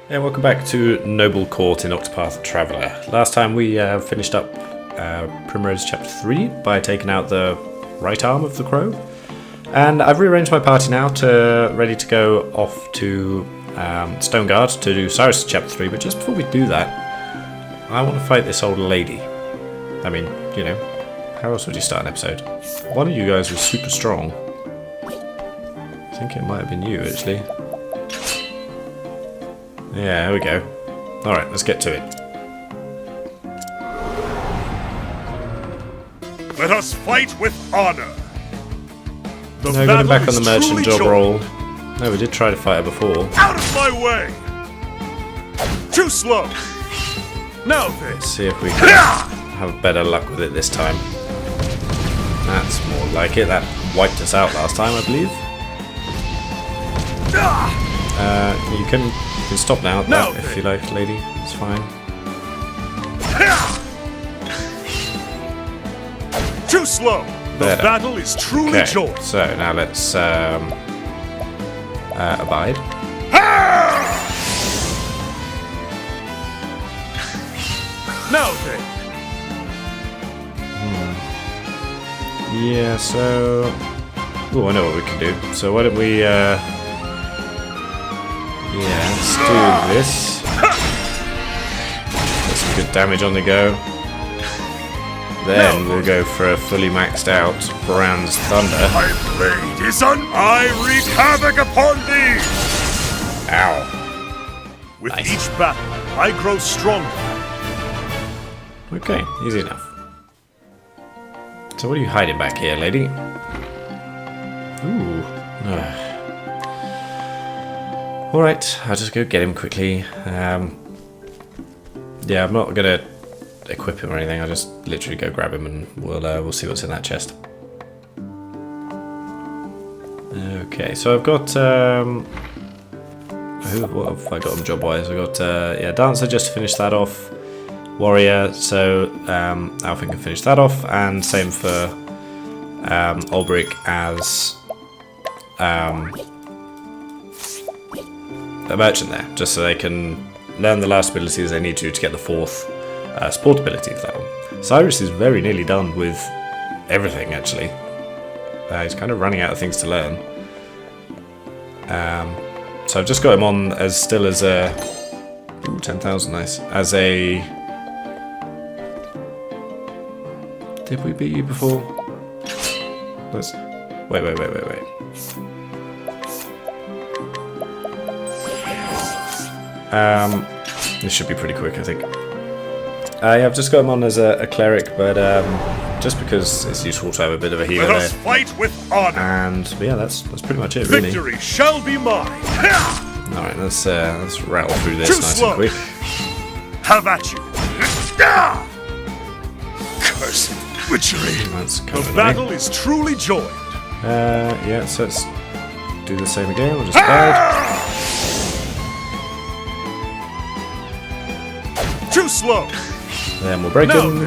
Yeah, welcome back to Noble Court in Octopath Traveller. Last time we finished up Primrose Chapter 3 by taking out the right arm of the crow. And I've rearranged my party now to ready to go off to Stonegard to do Cyrus Chapter 3, but just before we do that, I want to fight this old lady. I mean, you know, how else would you start an episode? One of you guys was super strong. I think it might have been you, actually. Yeah, here we go. Alright, let's get to it. Let us fight with honor. No, getting back on the merchant job role. No, we did try to fight her before. Out of my way! Too slow! Now then! Let's see if we can have better luck with it this time. That's more like it. That wiped us out last time, I believe. You can stop now, if you like, lady. It's fine. Too slow. The battle is truly joy. So now let's abide. Now then. Yeah. So. Oh, I know what we can do. So why don't we? Yeah, let's do this. Get some good damage on the go. Then we'll go for a fully maxed out Brand's Thunder. My blade is I wreak havoc upon thee! Ow. With each battle, I grow stronger. Okay, easy enough. So what are you hiding back here, lady? Ooh. Alright, I'll just go get him quickly. Yeah, I'm not gonna equip him or anything. I'll just literally go grab him and we'll see what's in that chest. Okay, so I've got what have I got him job wise? I got yeah, Dancer just to finish that off. Warrior, so Alvin can finish that off, and same for Ulbrich as a merchant there, just so they can learn the last abilities they need to get the fourth support ability for that one. Cyrus is very nearly done with everything, actually. He's kind of running out of things to learn. So I've just got him on as still as a... Ooh, 10,000, nice. As a... Did we beat you before? Let's... Wait. This should be pretty quick, I think. Yeah, I've just got him on as a cleric, but just because it's useful to have a bit of a healer there. Let us fight with honor. And yeah, that's pretty much it, really. Victory shall be mine. All right, let's rattle through this nice and quick. Have at you. Cursed witchery. The battle is truly joined. Yeah, so let's do the same again. We'll just guide. Too slow. Then we'll break him.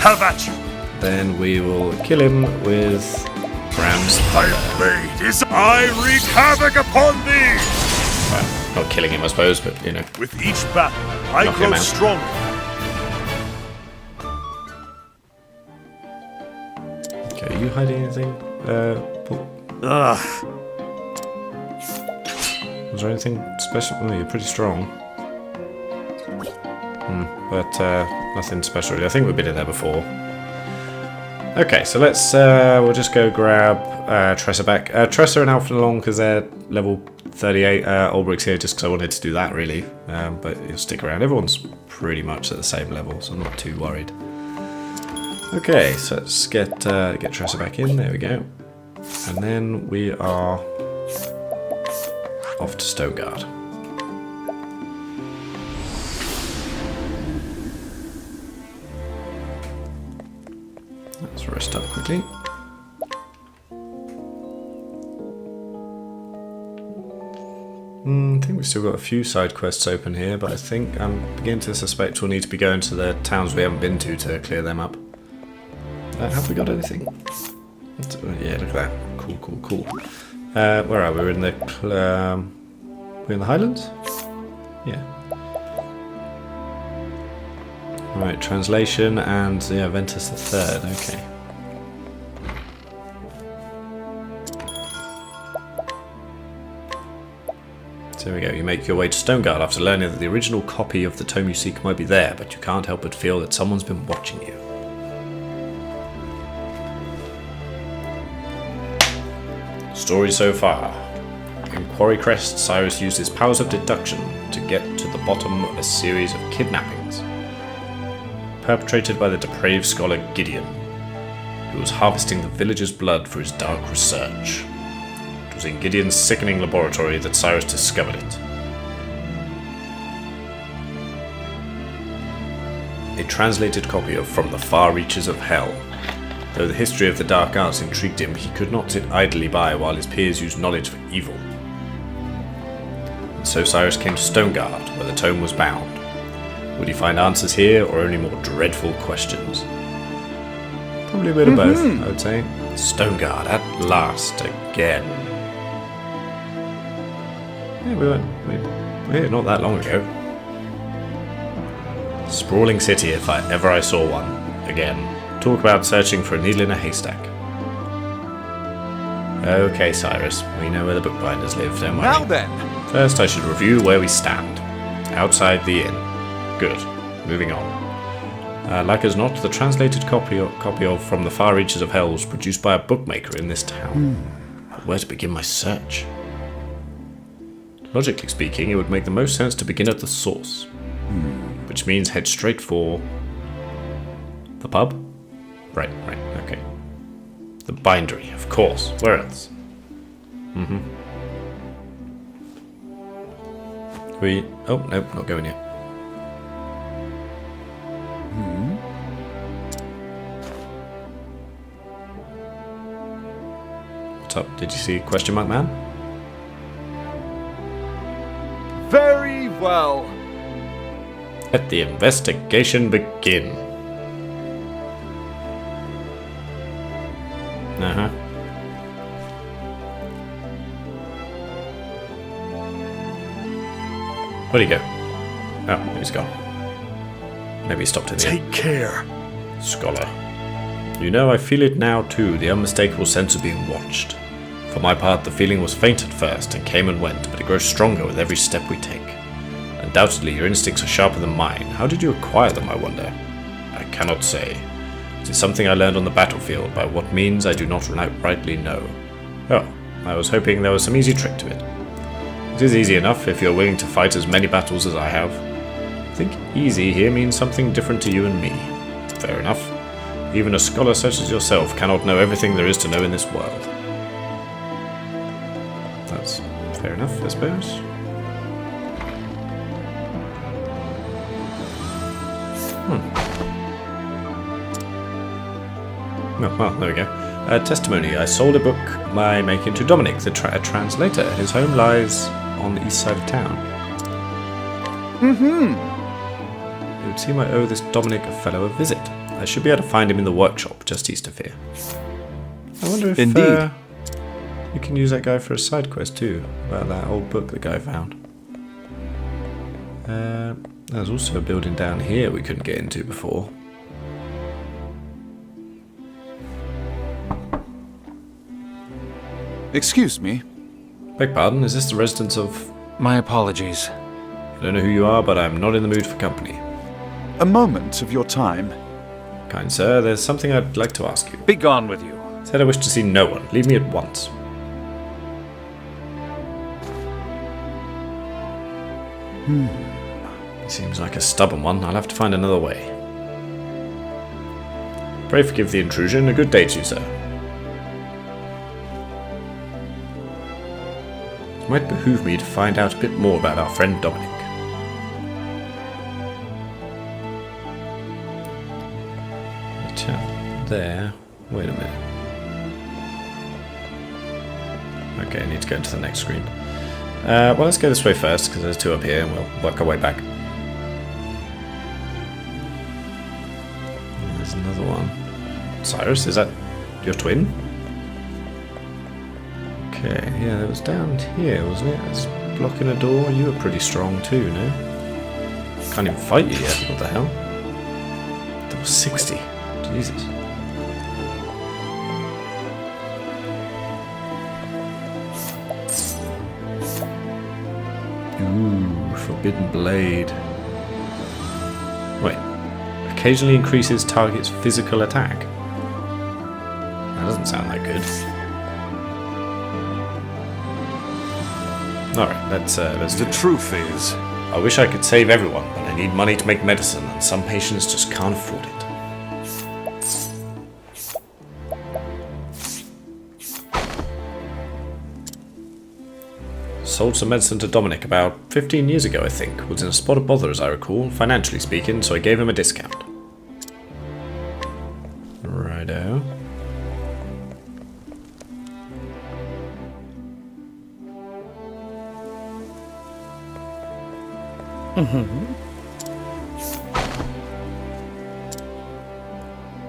Have at you. Then we will kill him with Bram's Thunder. My blade is I wreak havoc upon thee. Well, not killing him, I suppose, but you know. With each battle, I grow stronger. Okay, are you hiding anything? Was there anything special? Oh, you're pretty strong. But nothing special really. I think we've been in there before. Okay, so let's we'll just go grab Tressa back. Tressa and Alpha along because they're level 38. Ulbrich's here just because I wanted to do that really. But you'll stick around. Everyone's pretty much at the same level, so I'm not too worried. Okay, so let's get Tressa back in. There we go. And then we are off to Stonegard. Let's rest up quickly. I think we've still got a few side quests open here, but I think I'm beginning to suspect we'll need to be going to the towns we haven't been to clear them up. Have we got anything? Yeah, look at that. Cool. Where are we? We're in the we're in the Highlands? Yeah. Right, translation and yeah, Ventus the Third, okay. So there we go, you make your way to Stonegard after learning that the original copy of the tome you seek might be there, but you can't help but feel that someone's been watching you. Story so far. In Quarry Crest, Cyrus used his powers of deduction to get to the bottom of a series of kidnappings perpetrated by the depraved scholar Gideon, who was harvesting the villagers' blood for his dark research. It was in Gideon's sickening laboratory that Cyrus discovered it. A translated copy of From the Far Reaches of Hell. Though the history of the dark arts intrigued him, he could not sit idly by while his peers used knowledge for evil. And so Cyrus came to Stonegard, where the tome was bound. Would he find answers here, or only more dreadful questions? Probably a bit of both, I would say. Stonegard, at last, again. Yeah, we were here not that long ago. Sprawling city, if ever I saw one. Again. Talk about searching for a needle in a haystack. Okay, Cyrus, we know where the bookbinders live, don't worry. Now then! First, I should review where we stand. Outside the inn. Good. Moving on. Like as not, the translated copy of From the Far Reaches of Hell was produced by a bookmaker in this town. But where to begin my search? Logically speaking, it would make the most sense to begin at the source. Which means head straight for... the pub? Right, okay. The bindery, of course. Where else? Oh, no, not going yet. What's up? Did you see question mark man? Very well. Let the investigation begin. Where'd he go? Oh, he's gone. Maybe he stopped in the Take care. Scholar. You know, I feel it now too, the unmistakable sense of being watched. For my part, the feeling was faint at first and came and went, but it grows stronger with every step we take. Undoubtedly, your instincts are sharper than mine. How did you acquire them, I wonder? I cannot say. It is something I learned on the battlefield, by what means I do not rightly know. Oh, I was hoping there was some easy trick to it. It is easy enough if you are willing to fight as many battles as I have. I think easy here means something different to you and me. Fair enough. Even a scholar such as yourself cannot know everything there is to know in this world. That's fair enough, I suppose. Oh, well, there we go. Testimony. I sold a book by making to Dominic, a translator. His home lies on the east side of town. It would seem I owe this Dominic a fellow a visit. I should be able to find him in the workshop just east of here. I wonder if Indeed. you can use that guy for a side quest too, about that old book the guy found. There's also a building down here we couldn't get into before. Excuse me. Beg pardon, is this the residence of... My apologies. I don't know who you are, but I'm not in the mood for company. A moment of your time. Kind sir, there's something I'd like to ask you. Be gone with you. Said I wish to see no one. Leave me at once. He seems like a stubborn one. I'll have to find another way. Pray forgive the intrusion. A good day to you, sir. It might behoove me to find out a bit more about our friend Dominic. The chap there. Wait a minute. Okay, I need to go into the next screen. Well, let's go this way first, because there's two up here, and we'll work our way back. There's another one. Cyrus, is that your twin? Okay, yeah, that was down here, wasn't it? It's blocking a door. You were pretty strong too, no? Can't even fight you yet. What the hell? That was 60. Jesus. Ooh, Forbidden Blade. Wait. Occasionally increases target's physical attack. That doesn't sound that good. Alright, let's do The it. truth is, I wish I could save everyone, but I need money to make medicine, and some patients just can't afford it. Sold some medicine to Dominic about 15 years ago, I think. Was in a spot of bother, as I recall, financially speaking, so I gave him a discount. Righto.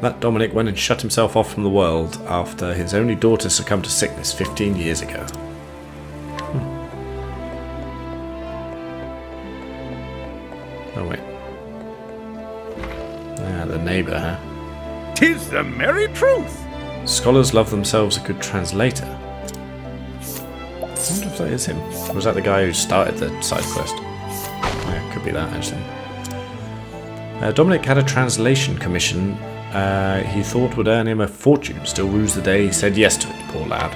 That Dominic went and shut himself off from the world after his only daughter succumbed to sickness 15 years ago. Oh wait. Ah, the neighbour, huh? 'Tis the merry truth. Scholars love themselves a good translator. I wonder if that is him. Or was that the guy who started the side quest? Yeah, could be that, actually. Dominic had a translation commission he thought would earn him a fortune. Still rues the day he said yes to it, poor lad.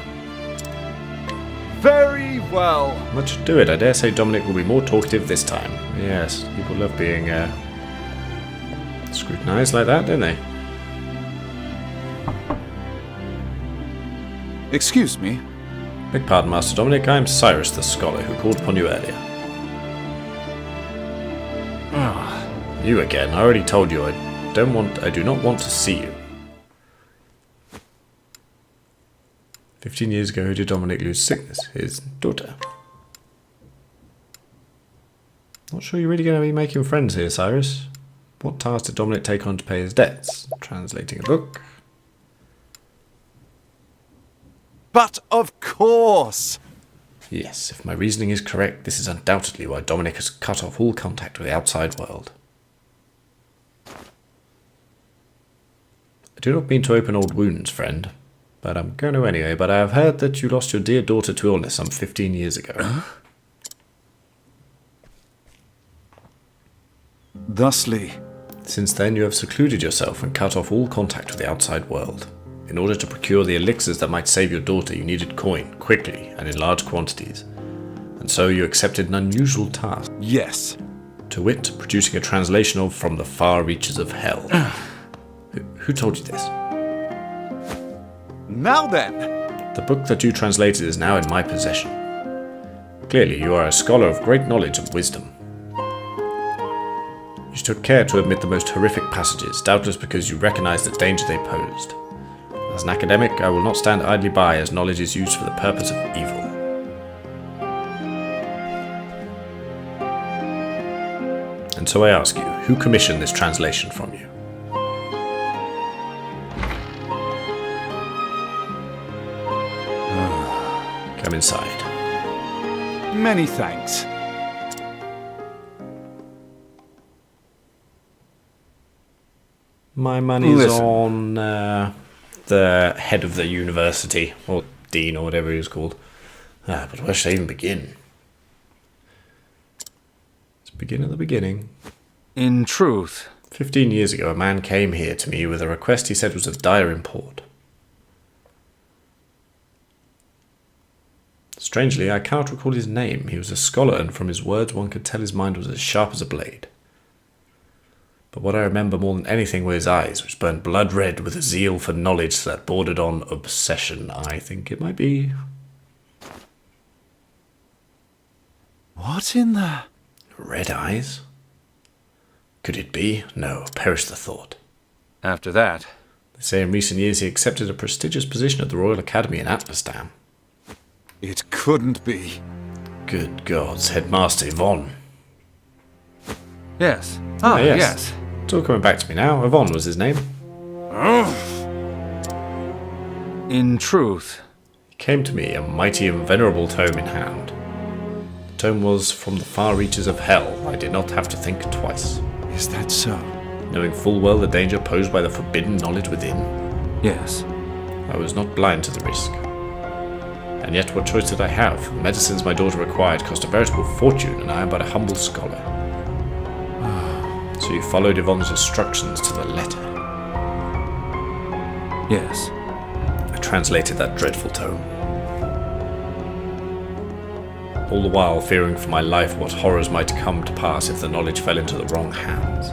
very well. Much to do it. I dare say Dominic will be more talkative this time. Yes, people love being scrutinised like that, don't they? Excuse me. Beg pardon, Master Dominic. I am Cyrus, the scholar who called upon you earlier. Ah, you again. I already told you I do not want to see you. 15 years ago, who did Dominic lose sickness? His daughter. Not sure you're really going to be making friends here, Cyrus. What task did Dominic take on to pay his debts? Translating a book. But of course. Yes, if my reasoning is correct, this is undoubtedly why Dominic has cut off all contact with the outside world. I do not mean to open old wounds, friend, but I'm going to anyway. But I have heard that you lost your dear daughter to illness some 15 years ago. Thusly. Since then, you have secluded yourself and cut off all contact with the outside world. In order to procure the elixirs that might save your daughter, you needed coin, quickly, and in large quantities. And so you accepted an unusual task. Yes. To wit, producing a translation of From the Far Reaches of Hell. Who told you this? Now then. The book that you translated is now in my possession. Clearly, you are a scholar of great knowledge and wisdom. You took care to omit the most horrific passages, doubtless because you recognized the danger they posed. As an academic, I will not stand idly by as knowledge is used for the purpose of evil. And so I ask you, who commissioned this translation from you? Come inside. Many thanks. My money's Listen. on the head of the university, or dean, or whatever he was called. But where should I even begin? Let's begin at the beginning. In truth. 15 years ago, a man came here to me with a request he said was of dire import. Strangely, I cannot recall his name. He was a scholar, and from his words one could tell his mind was as sharp as a blade. But what I remember more than anything were his eyes, which burned blood red with a zeal for knowledge that bordered on obsession. I think it might be... What in the... Red eyes? Could it be? No, perish the thought. After that. They say in recent years he accepted a prestigious position at the Royal Academy in Atlasdam. It couldn't be. Good gods, Headmaster Yvonne. Yes. Yes. It's all coming back to me now. Yvonne was his name. In truth. He came to me, a mighty and venerable tome in hand. The tome was from the far reaches of hell. I did not have to think twice. Is that so? Knowing full well the danger posed by the forbidden knowledge within, Yes. I was not blind to the risk. And yet what choice did I have? The medicines my daughter required cost a veritable fortune, and I am but a humble scholar. So you followed Yvonne's instructions to the letter. Yes. I translated that dreadful tome. All the while fearing for my life what horrors might come to pass if the knowledge fell into the wrong hands.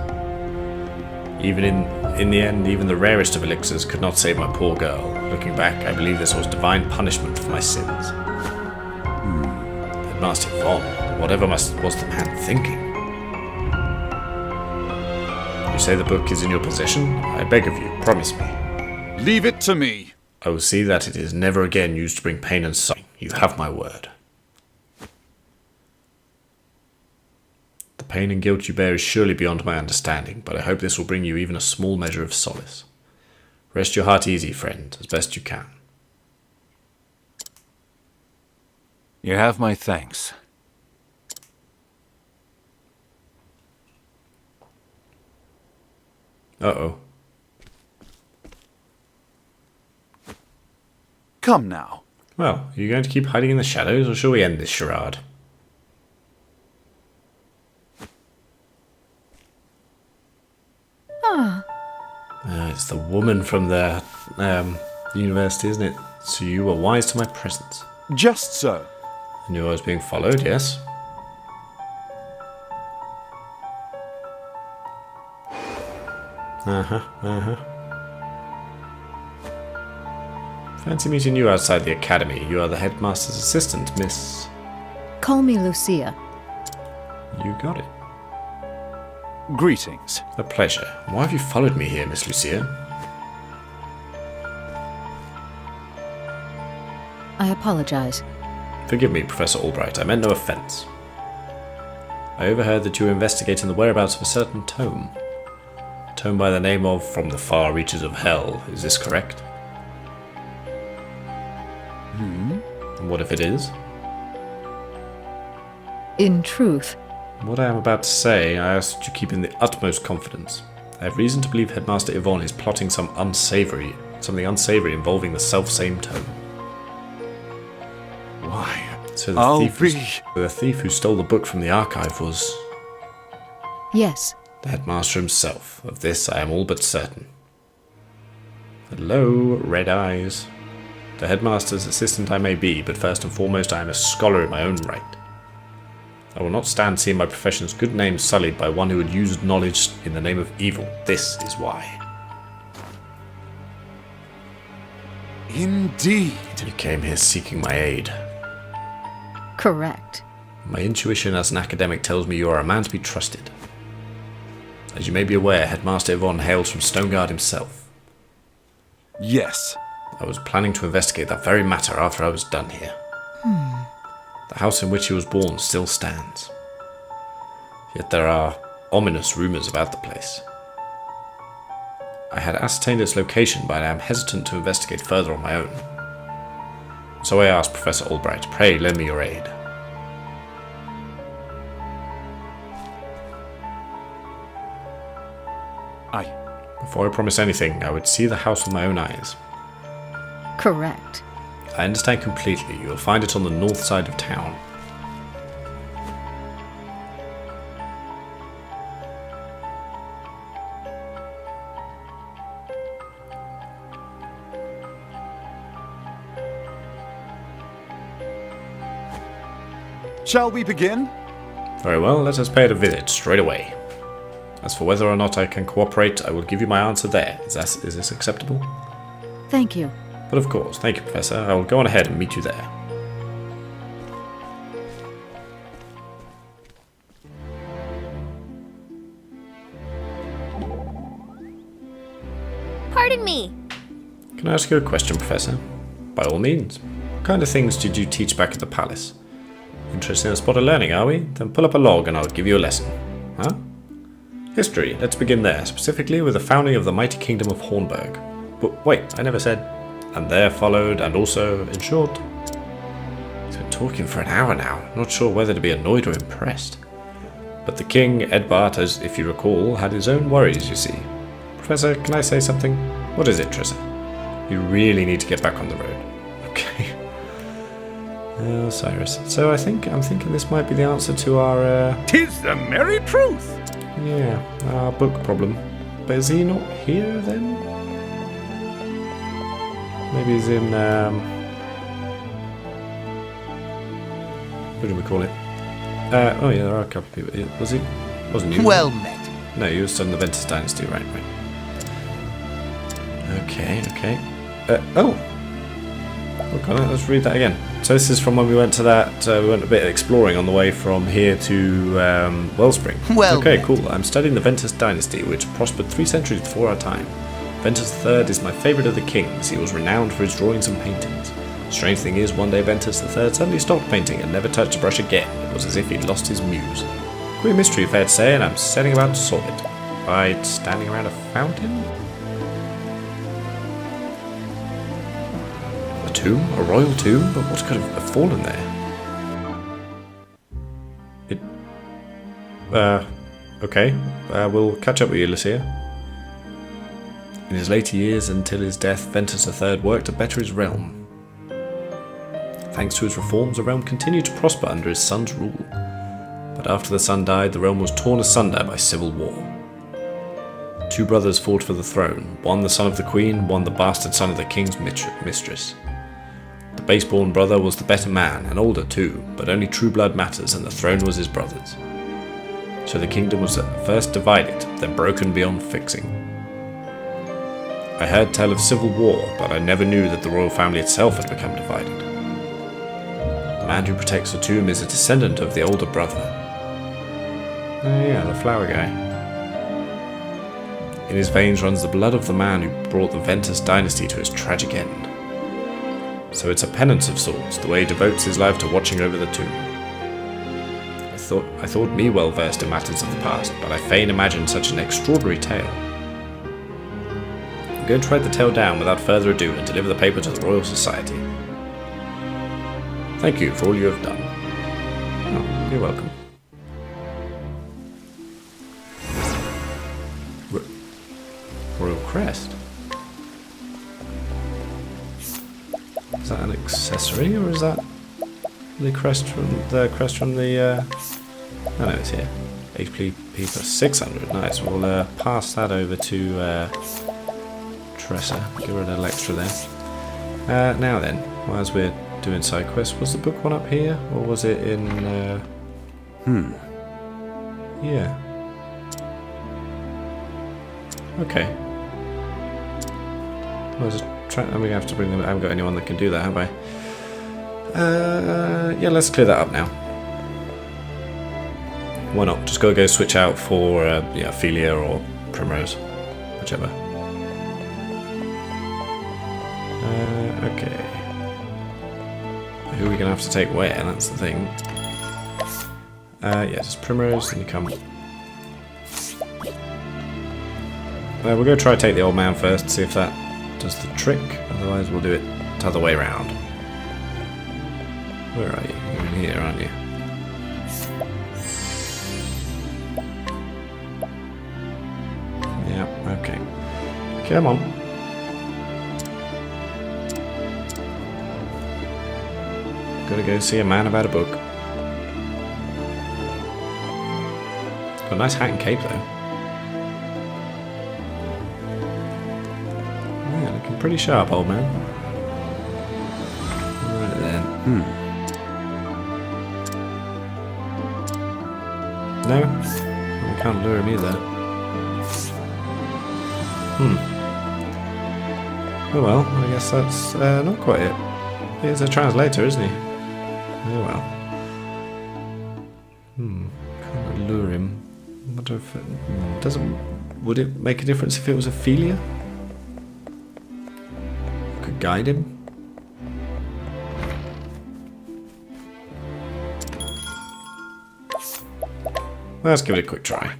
Even in the end, even the rarest of elixirs could not save my poor girl. Looking back, I believe this was divine punishment for my sins. Headmaster Yvonne, whatever was the man thinking? You say the book is in your possession? I beg of you, promise me. Leave it to me. I will see that it is never again used to bring pain and suffering. You have my word. The pain and guilt you bear is surely beyond my understanding, but I hope this will bring you even a small measure of solace. Rest your heart easy, friend, as best you can. You have my thanks. Uh-oh. Come now. Well, are you going to keep hiding in the shadows, or shall we end this charade? It's the woman from the university, isn't it? So you were wise to my presence. Just so. I knew I was being followed, yes? Fancy meeting you outside the academy. You are the headmaster's assistant, Miss... Call me Lucia. You got it. Greetings. A pleasure. Why have you followed me here, Miss Lucia? I apologize. Forgive me, Professor Albright. I meant no offense. I overheard that you were investigating the whereabouts of a certain tome. A tome by the name of From the Far Reaches of Hell. Is this correct? And what if it is? In truth, What I am about to say, I ask that you keep in the utmost confidence. I have reason to believe Headmaster Yvonne is plotting something unsavory involving the self-same tome. Why? So I'll the thief who stole the book from the archive was yes. the headmaster himself. Of this I am all but certain. Hello, red eyes. The headmaster's assistant I may be, but first and foremost I am a scholar in my own right. I will not stand seeing my profession's good name sullied by one who had used knowledge in the name of evil. This is why. Indeed. You came here seeking my aid. Correct. My intuition as an academic tells me you are a man to be trusted. As you may be aware, Headmaster Yvonne hails from Stonegard himself. Yes. I was planning to investigate that very matter after I was done here. The house in which he was born still stands. Yet there are ominous rumors about the place. I had ascertained its location, but I am hesitant to investigate further on my own. So I asked Professor Albright, pray lend me your aid. Before I promise anything, I would see the house with my own eyes. Correct. I understand completely. You will find it on the north side of town. Shall we begin? Very well, let us pay it a visit straight away. As for whether or not I can cooperate, I will give you my answer there. Is this acceptable? Thank you. But of course, thank you, Professor. I will go on ahead and meet you there. Pardon me. Can I ask you a question, Professor? By all means. What kind of things did you teach back at the palace? Interested in a spot of learning, are we? Then pull up a log and I'll give you a lesson. Huh? History. Let's begin there, specifically with the founding of the mighty kingdom of Hornburg. But wait, I never said... and there followed, and also, in short. He's been talking for an hour now, not sure whether to be annoyed or impressed. But the king, Edbart, as if you recall, had his own worries, you see. Professor, can I say something? What is it, Tressa? You really need to get back on the road. Okay. Cyrus. So I'm thinking this might be the answer to our, 'Tis the merry truth. yeah, our book problem. But is he not here then? Maybe he's in, what do we call it? Oh yeah, there are a couple of people. Was he? Wasn't you? Well met. No, you were son of the Ventus Dynasty, right? Okay. Oh, okay, let's read that again. So this is from when we went to that, we went a bit exploring on the way from here to Wellspring. Well okay, met. cool. I'm studying the Ventus Dynasty, which prospered 3 centuries before our time. Ventus III is my favourite of the kings. He was renowned for his drawings and paintings. Strange thing is, one day Ventus III suddenly stopped painting and never touched a brush again. It was as if he'd lost his muse. Queer mystery, fair to say, and I'm setting about to solve it. By standing around a fountain? A tomb? A royal tomb? But what could have fallen there? Okay. We'll catch up with you, Lucia. In his later years, until his death, Ventus III worked to better his realm. Thanks to his reforms, the realm continued to prosper under his son's rule. But after the son died, the realm was torn asunder by civil war. 2 brothers fought for the throne, one the son of the queen, one the bastard son of the king's mistress. The base-born brother was the better man, and older too, but only true blood matters, and the throne was his brother's. So the kingdom was at first divided, then broken beyond fixing. I heard tell of civil war, but I never knew that the royal family itself had become divided. The man who protects the tomb is a descendant of the older brother. Oh yeah, the flower guy. In his veins runs the blood of the man who brought the Ventus dynasty to its tragic end. So it's a penance of sorts, the way he devotes his life to watching over the tomb. I thought me well versed in matters of the past, but I fain imagined such an extraordinary tale. I'm going to write the tale down without further ado and deliver the paper to the Royal Society. Thank you for all you have done. Oh, you're welcome. Royal Crest? Is that an accessory, or is that the crest from the oh no, it's here. HP plus 600, nice. We'll pass that over to Tressa, give her a little extra there. Now then, as we're doing side quests, was the book one up here, or was it in yeah. Okay. I'll just try. I'm gonna have to bring them. I haven't got anyone that can do that, have I? Yeah, let's clear that up now. Why not? Just go switch out for yeah, Ophelia or Primrose, whichever. Okay. Who are we gonna have to take where? That's the thing. Yeah, just Primrose, then you come. We're gonna try to take the old man first, see if that does the trick. Otherwise, we'll do it the other way around. Where are you? You're in here, aren't you? Yeah, okay. Come on. Gotta go see a man about a book. Got a nice hat and cape, though. Yeah, looking pretty sharp, old man. Right then. No? We can't lure him either. Oh well, I guess that's not quite it. He's a translator, isn't he? Oh well. Can't lure him. I wonder if it doesn't. Would it make a difference if it was Ophelia? Could guide him. Let's give it a quick try.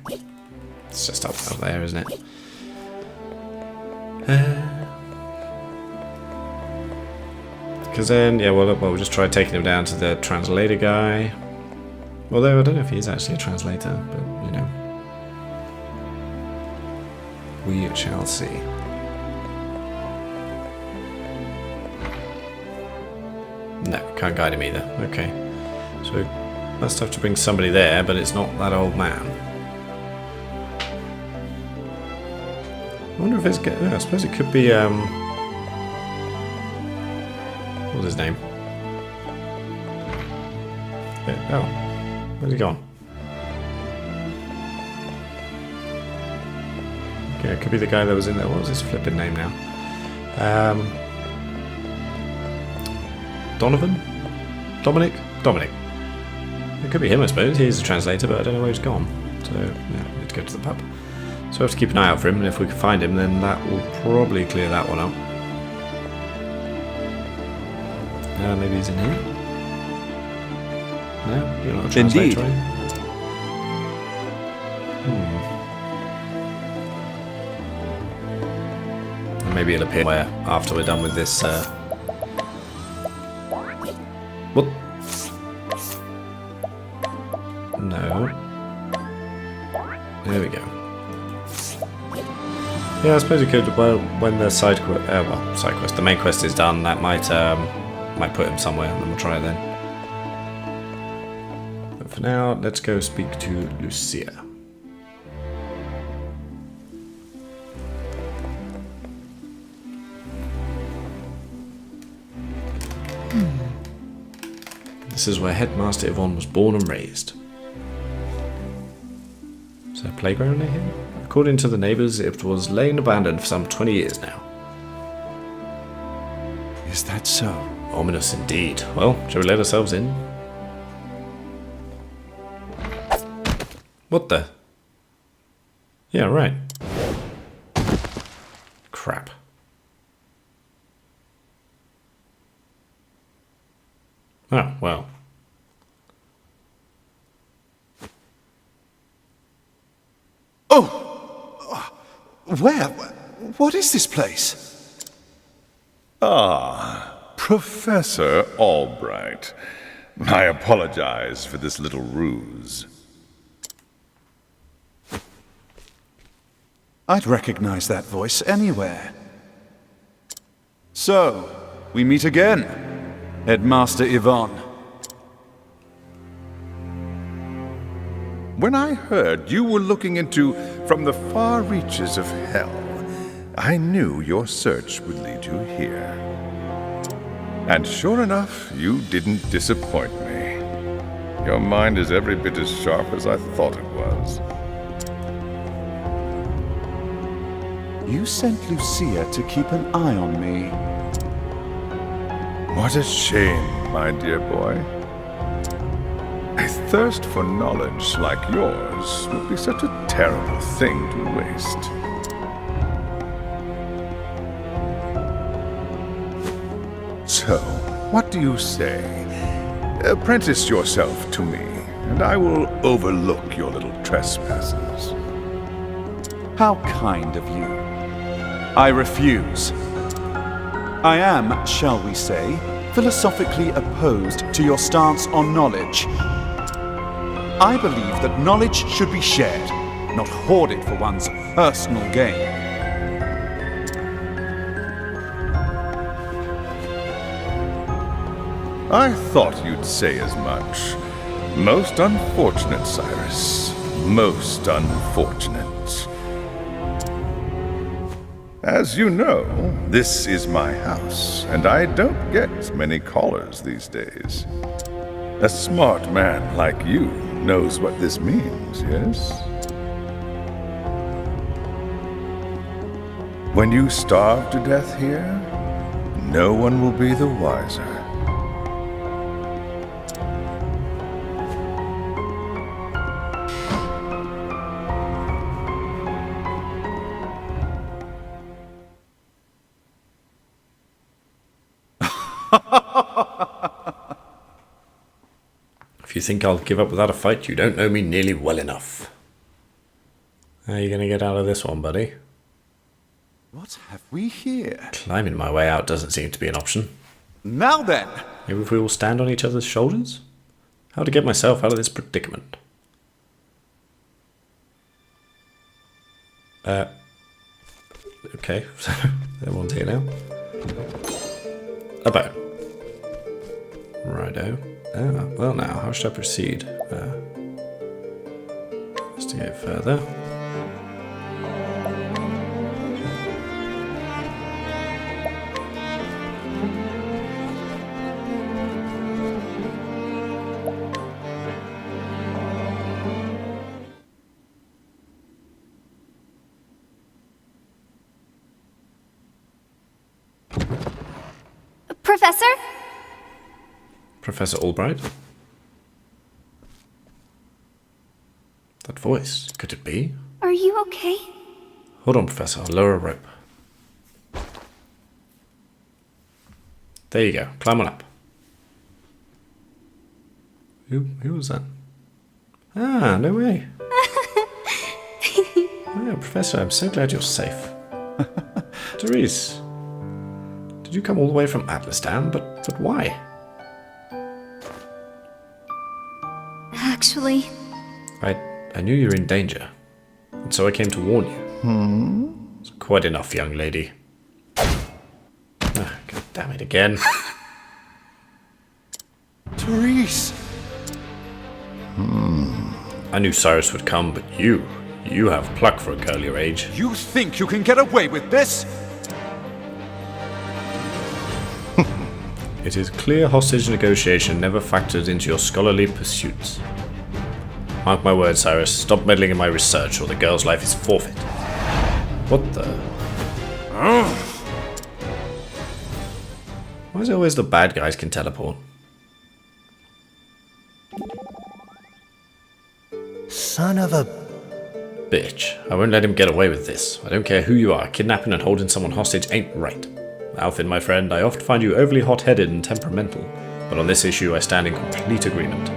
It's just up there, isn't it? Because then, yeah, well, we'll just try taking him down to the translator guy. Although I don't know if he is actually a translator, but you know, we shall see. No, can't guide him either. Okay, so must have to bring somebody there, but it's not that old man. I wonder if it's. I suppose it could be. What's his name? Yeah, oh, where's he gone? Okay, it could be the guy that was in there. What was his flipping name now? Donovan? Dominic? Dominic. It could be him, I suppose. He's a translator, but I don't know where he's gone. So, yeah, we need to go to the pub. So I have to keep an eye out for him, and if we can find him, then that will probably clear that one up. Maybe he's in here? No? You're not a translator, Indeed. Maybe it'll appear where after we're done with this. What? No. There we go. Yeah, I suppose it could. Well, when the side quest, the main quest is done, that might put him somewhere, and then we'll try it then. But for now, let's go speak to Lucia. This is where Headmaster Yvonne was born and raised. Is there a playground near here? According to the neighbours, it was lain abandoned for some 20 years now. Is that so? Ominous indeed. Well, shall we let ourselves in? What the? Yeah, right. Crap. Oh, well. Oh! Where? What is this place? Professor Albright. I apologize for this little ruse. I'd recognize that voice anywhere. So, we meet again, Headmaster Yvonne. When I heard you were looking into from the far reaches of hell, I knew your search would lead you here. And sure enough, you didn't disappoint me. Your mind is every bit as sharp as I thought it was. You sent Lucia to keep an eye on me. What a shame, my dear boy. A thirst for knowledge like yours would be such a terrible thing to waste. So, what do you say? Apprentice yourself to me, and I will overlook your little trespasses. How kind of you. I refuse. I am, shall we say, philosophically opposed to your stance on knowledge. I believe that knowledge should be shared, not hoarded for one's personal gain. I thought you'd say as much. Most unfortunate, Cyrus. Most unfortunate. As you know, this is my house, and I don't get many callers these days. A smart man like you knows what this means, yes? When you starve to death here, no one will be the wiser. If you think I'll give up without a fight, you don't know me nearly well enough. How are you going to get out of this one, buddy? What have we here? Climbing my way out doesn't seem to be an option. Now then, Maybe if we all stand on each other's shoulders? How to get myself out of this predicament? Okay, so everyone's here now. A bow. Righto. Ah, well now, how should I proceed? Investigate further. Professor? Professor Albright? That voice, could it be? Are you okay? Hold on, Professor, I'll lower a rope. There you go, climb on up. Who was that? Ah, no way. Oh, Professor, I'm so glad you're safe. Cyrus, did you come all the way from Atlastan? But why? Actually, I knew you were in danger, and so I came to warn you. It's quite enough, young lady. Ah, God damn it again. Therese! I knew Cyrus would come, but you have pluck for a girl your age. You think you can get away with this? It is clear hostage negotiation never factored into your scholarly pursuits. Mark my words, Cyrus, stop meddling in my research or the girl's life is forfeit. What the? Why is it always the bad guys can teleport? Son of a... Bitch, I won't let him get away with this. I don't care who you are, kidnapping and holding someone hostage ain't right. Alfin, my friend, I often find you overly hot-headed and temperamental, but on this issue I stand in complete agreement.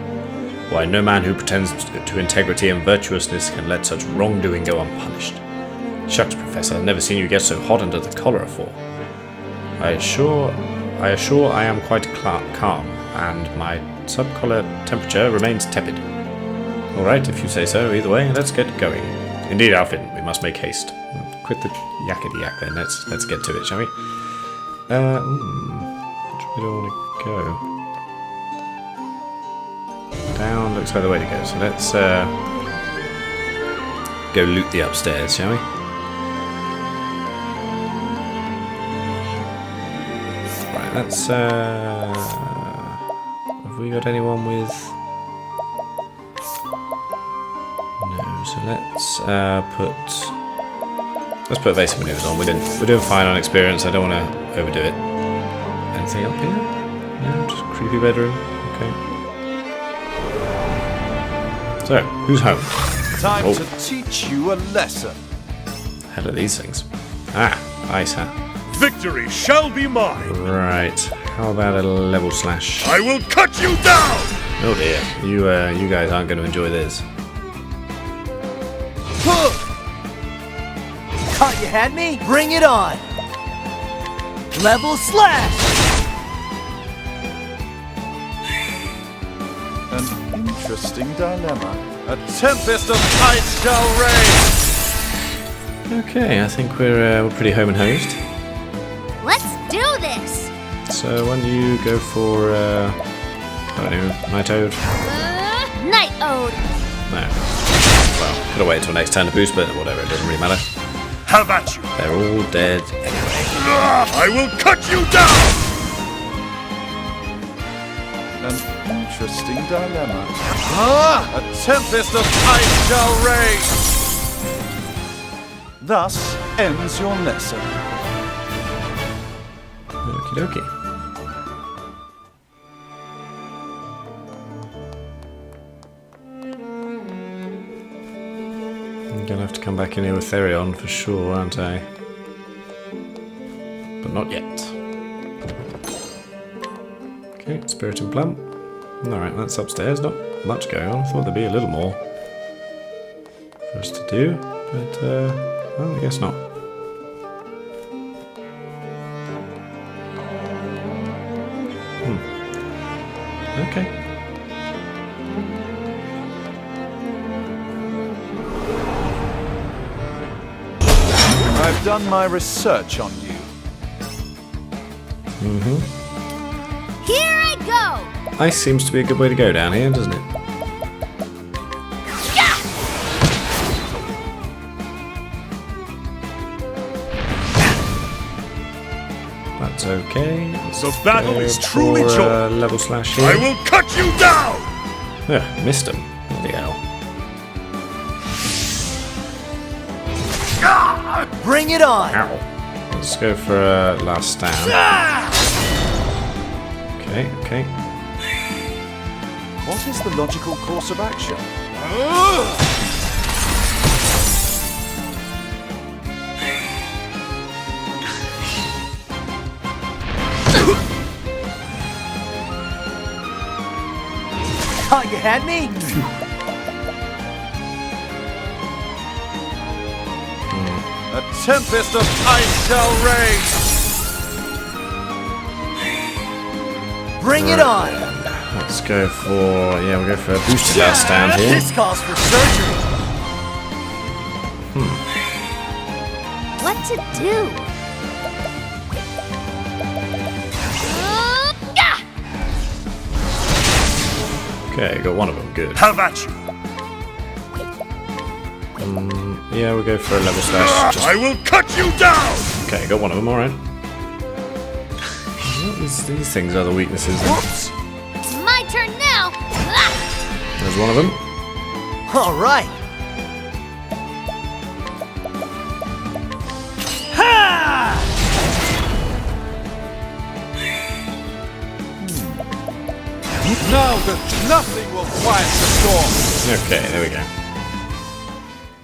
Why, no man who pretends to integrity and virtuousness can let such wrongdoing go unpunished. Shucks, Professor, I've never seen you get so hot under the collar before. I assure I am quite calm, and my sub-collar temperature remains tepid. Alright, if you say so, either way, let's get going. Indeed, Alfin, we must make haste. Quit the yakety-yak then, let's get to it, shall we? Which way do I want to go? Down looks like the way to go, so let's go loot the upstairs, shall we? Right, let's have we got anyone with... No, so let's put evasive maneuvers on. We're doing fine on experience, I don't want to overdo it. Anything up here? No, just creepy bedroom, okay. So, who's home? Time to teach you a lesson. Hell are these things? Ah, ice hat. Victory shall be mine. Right. How about a level slash? I will cut you down. Oh dear. You guys aren't going to enjoy this. Thought you had me? Bring it on! Level slash! An interesting dilemma. A tempest of ice shall rage! Okay, I think we're pretty home and hosed. let's do this! So why don't you go for, I don't know, Night Ode? Night Ode! No. Well, gotta wait until next turn to boost, but whatever, it doesn't really matter. Have at you. They're all dead anyway. I will cut you down. An interesting dilemma. A tempest of ice shall rage! Thus ends your lesson. Okie dokie. I'm gonna have to come back in here with Therion for sure, aren't I? But not yet. Okay, Spirit and Plump. Alright, that's upstairs. Not much going on. I thought there'd be a little more for us to do, but well, I guess not. Okay. I've done my research on you. Here I go! Ice seems to be a good way to go down here, doesn't it? That's okay. The battle is truly for, joined. level slash here. I will cut you down! Ugh, missed him. Bloody hell. Bring it on! Ow. Let's go for a last stand. Okay, okay. What is the logical course of action? Thought you had me? A tempest of ice shall rage! Bring it on! Let's go for, yeah, we'll go for a boosted last stand here. This calls for surgery! What to do? Okay, got one of them, good. Have at you! Yeah, we'll go for a level slash. I will cut you down! Okay, got one of them, alright. These things are the weaknesses. Whoops! It's my turn now! There's one of them. Alright! Ha! Now that nothing will quiet the storm! Okay, there we go.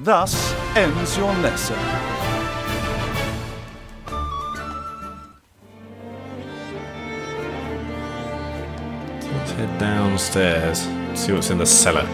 Thus ends your lesson. Let's head downstairs. See what's in the cellar.